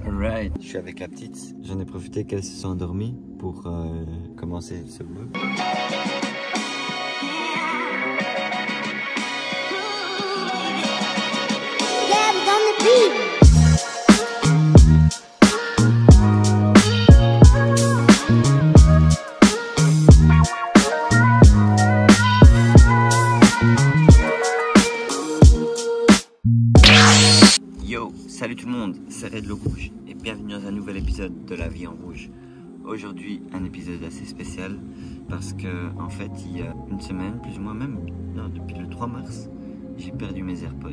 Alright, je suis avec la petite. J'en ai profité qu'elle se soit endormie pour commencer ce vlog. Yo, salut tout le monde, c'est Red le Rouge et bienvenue dans un nouvel épisode de La Vie en Rouge. Aujourd'hui, un épisode assez spécial parce que en fait, il y a une semaine, plus ou moins même, non, depuis le 3 mars, j'ai perdu mes AirPods.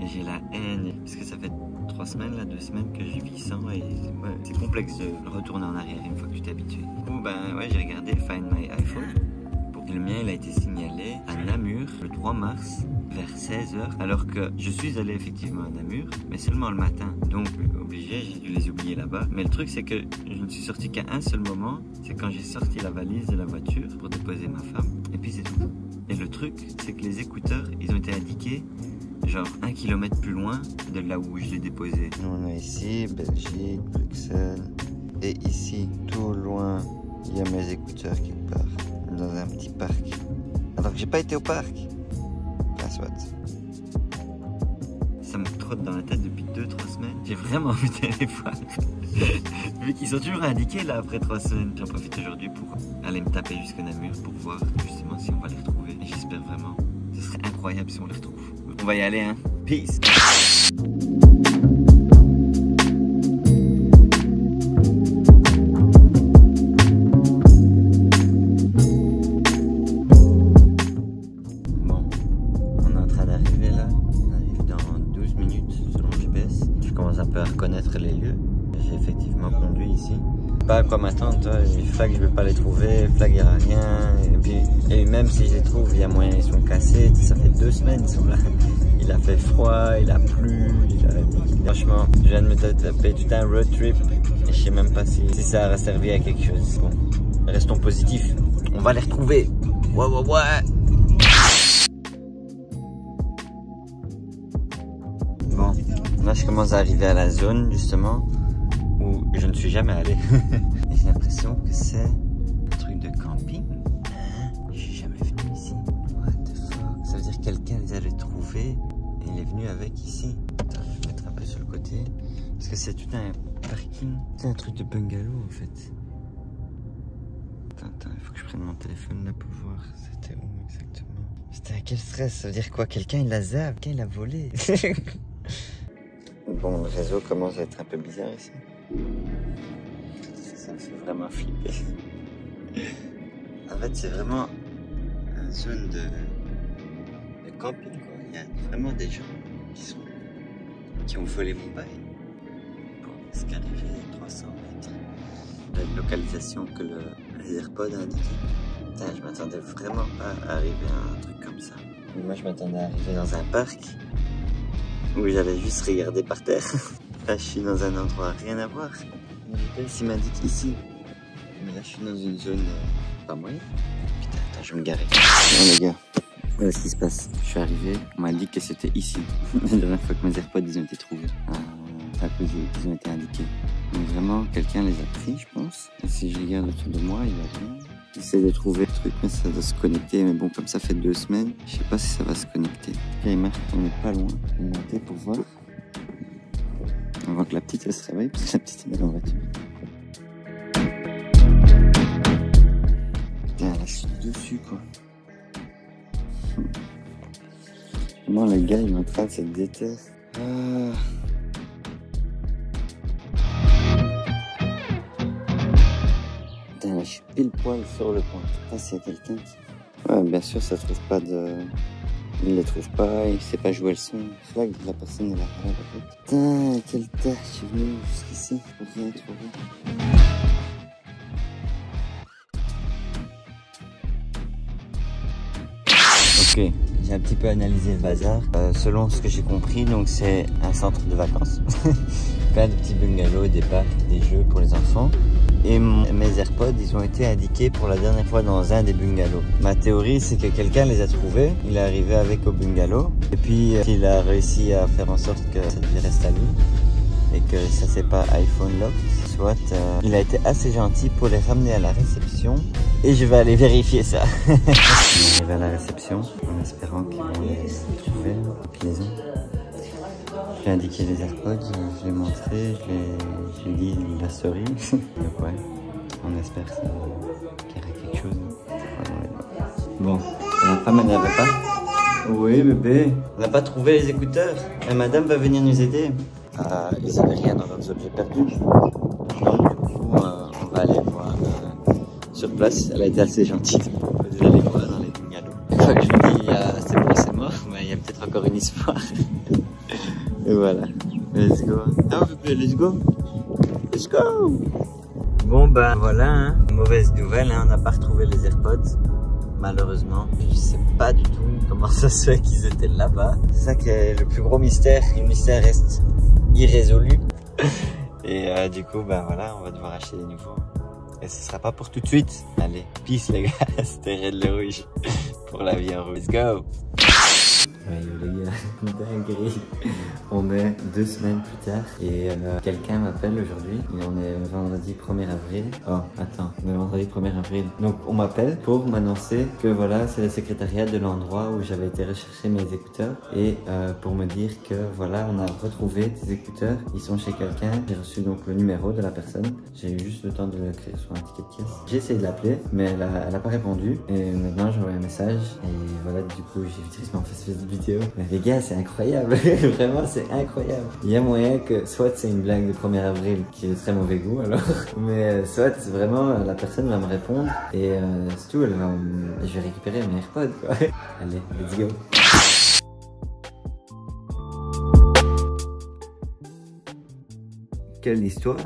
Et j'ai la haine parce que ça fait 3 semaines, là, 2 semaines que je vis sans et ouais, c'est complexe de retourner en arrière une fois que tu t'es habitué. Du coup, ben ouais, j'ai regardé Find My iPhone. Le mien, il a été signalé à Namur le 3 mars vers 16h, alors que je suis allé effectivement à Namur, mais seulement le matin. Donc, obligé, j'ai dû les oublier là-bas. Mais le truc, c'est que je ne suis sorti qu'à un seul moment, c'est quand j'ai sorti la valise de la voiture pour déposer ma femme. Et puis c'est tout. Et le truc, c'est que les écouteurs, ils ont été indiqués genre 1 km plus loin de là où je les déposais. Nous, on est ici, Belgique, Bruxelles. Et ici, tout au loin, il y a mes écouteurs quelque part. Dans un petit parc. Alors que j'ai pas été au parc. Ah, soit. Ça me trotte dans la tête depuis 2-3 semaines. J'ai vraiment envie d'aller les voir. Vu qu'ils sont toujours indiqués là après 3 semaines. J'en profite aujourd'hui pour aller me taper jusqu'à Namur pour voir justement si on va les retrouver. Et j'espère vraiment. Ce serait incroyable si on les retrouve. On va y aller, hein. Peace. À reconnaître les lieux. J'ai effectivement conduit ici. Pas à quoi m'attendre, les flags je vais pas les trouver, les flags il n'y aura rien. Et même si je les trouve, il y a moyen, ils sont cassés. Ça fait 2 semaines ils sont là. Il a fait froid, il a plu, franchement, je viens de me taper tout un road trip et je sais même pas si ça aura servi à quelque chose. Bon, restons positifs. On va les retrouver. Ouais, ouais, ouais. Bon, là je commence à arriver à la zone justement où je ne suis jamais allé. Et j'ai l'impression que c'est un truc de camping. Je suis jamais venu ici. What the fuck? Ça veut dire que quelqu'un les avait trouvés et il est venu avec ici. Attends, je vais mettre un peu sur le côté. Parce que c'est tout un parking. C'est un truc de bungalow en fait. Attends, il faut que je prenne mon téléphone là pour voir. C'était où exactement? Putain, quel stress. Ça veut dire quoi? Quelqu'un il l'a zappé, quelqu'un il l'a volé. Bon, le réseau commence à être un peu bizarre ici. Ça me fait vraiment flipper. En fait, c'est vraiment une zone de camping, quoi. Il y a vraiment des gens qui ont volé mon bail. Bon, c'est qu'arrivé 300 mètres de la localisation que les AirPods a indiqué. Putain, je m'attendais vraiment pas à arriver à un truc comme ça. Moi, je m'attendais à arriver dans un parc où j'allais juste regarder par terre. Là, je suis dans un endroit rien à voir. Mon GPS, il m'indique ici. Mais là, je suis dans une zone pas moyenne. Putain, attends, je vais me garer. Non, les gars, voilà ce qui se passe. Je suis arrivé, on m'a dit que c'était ici. La dernière fois que mes AirPods, ils ont été trouvés. À cause ils ont été indiqués. Donc vraiment, quelqu'un les a pris, je pense. Et si je regarde autour de moi, il y a rien. J'essaie de trouver le truc, mais ça doit se connecter. Mais bon, comme ça fait 2 semaines, je sais pas si ça va se connecter. Il marque qu'on n'est pas loin. Je vais monter pour voir. Avant que la petite elle se réveille, parce que la petite est dans la voiture. Putain, là je suis dessus quoi. Vraiment, le gars il est en train de se déterrer. Putain, là je suis pile poil sur le point. Putain, s'il y a quelqu'un qui... Ouais, bien sûr, ça trouve pas de... Il les trouve pas, il sait pas jouer le son. Flag, la personne elle a rien fait. Putain, quel tard, je suis venu jusqu'ici pour rien trouver. Ok, j'ai un petit peu analysé le bazar. Selon ce que j'ai compris, donc c'est un centre de vacances. Plein de petits bungalows, des parcs, des jeux pour les enfants. et mes AirPods, ils ont été indiqués pour la dernière fois dans un des bungalows. Ma théorie, c'est que quelqu'un les a trouvés, il est arrivé avec au bungalow, et puis il a réussi à faire en sorte que ça devait rester à lui, et que ça c'est pas iPhone lock. Soit il a été assez gentil pour les ramener à la réception, et je vais aller vérifier ça. Je vais à la réception en espérant qu'ils vont les trouver, qu'ils les ont. J'ai indiqué les AirPods, je l'ai montré, je lui ai dit la story. Donc ouais, on espère qu'il y aura quelque chose. Bon, la femme elle n'avait pas. Oui bébé, on n'a pas trouvé les écouteurs. Et madame va venir nous aider. Ils n'avaient rien dans leurs objets perdus. Donc du coup, on va aller voir sur place. Elle a été assez gentille. Vous allez voir dans les bungalows. Une fois que je lui dis c'est bon, c'est mort, mais il y a peut-être encore une histoire. Et voilà, let's go. Ah bébé, let's go. Let's go. Bon ben voilà, hein. Mauvaise nouvelle, hein. On n'a pas retrouvé les AirPods. Malheureusement, je sais pas du tout comment ça se fait qu'ils étaient là-bas. C'est ça qui est le plus gros mystère. Et le mystère reste irrésolu. Et du coup, ben voilà, on va devoir acheter des nouveaux. Et ce sera pas pour tout de suite. Allez, peace les gars, c'était Red le Rouge pour la vie en rouge. Let's go. Ouais, les gars, dinguerie. On est 2 semaines plus tard et quelqu'un m'appelle aujourd'hui. On est vendredi 1er avril. Oh, attends, on est vendredi 1er avril. Donc, on m'appelle pour m'annoncer que voilà, c'est le secrétariat de l'endroit où j'avais été rechercher mes écouteurs et pour me dire que voilà, on a retrouvé tes écouteurs. Ils sont chez quelqu'un. J'ai reçu donc le numéro de la personne. J'ai eu juste le temps de l'écrire sur un ticket de caisse. J'ai essayé de l'appeler, mais elle a pas répondu. Et maintenant, j'ai envoyé un message et voilà, du coup, j'ai tristement fait cette vidéo. Mais les gars, c'est incroyable. Vraiment, c'est incroyable. Il y a moyen que soit c'est une blague de 1er avril qui est de très mauvais goût alors, mais soit vraiment la personne va me répondre et c'est tout, je vais récupérer mes AirPods quoi. Allez, let's go. Quelle histoire.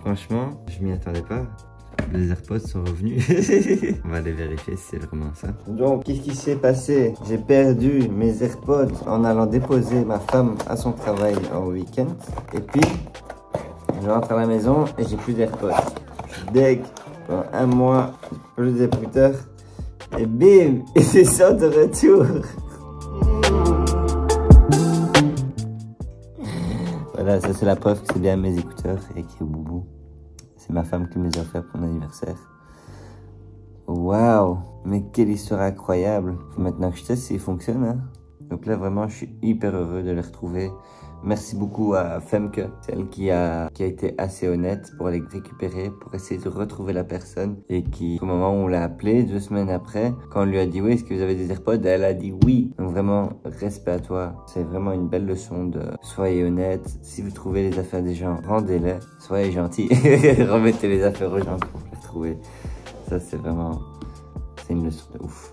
Franchement, je m'y attendais pas. Les AirPods sont revenus. On va aller vérifier si c'est vraiment ça. Donc, qu'est-ce qui s'est passé? J'ai perdu mes AirPods en allant déposer ma femme à son travail en week-end. Et puis, je rentre à la maison et j'ai plus d'AirPods. Je suis deg. Pendant 1 mois, j'ai plus d'écouteurs. Et bim! Et c'est ça de retour. Voilà, ça c'est la preuve que c'est bien mes écouteurs et qui est boubou. C'est ma femme qui me les a offert pour mon anniversaire. Waouh! Mais quelle histoire incroyable! Faut maintenant que je teste s'ils fonctionnent. Hein? Donc là, vraiment, je suis hyper heureux de les retrouver. Merci beaucoup à Femke, celle qui a été assez honnête pour les récupérer, pour essayer de retrouver la personne. Et qui, au moment où on l'a appelée, 2 semaines après, quand on lui a dit oui, est-ce que vous avez des AirPods? Elle a dit oui. Donc vraiment, respect à toi. C'est vraiment une belle leçon de soyez honnête. Si vous trouvez les affaires des gens, rendez-les. Soyez gentils. Remettez les affaires aux gens pour les trouver. Ça, c'est vraiment, c'est une leçon de ouf.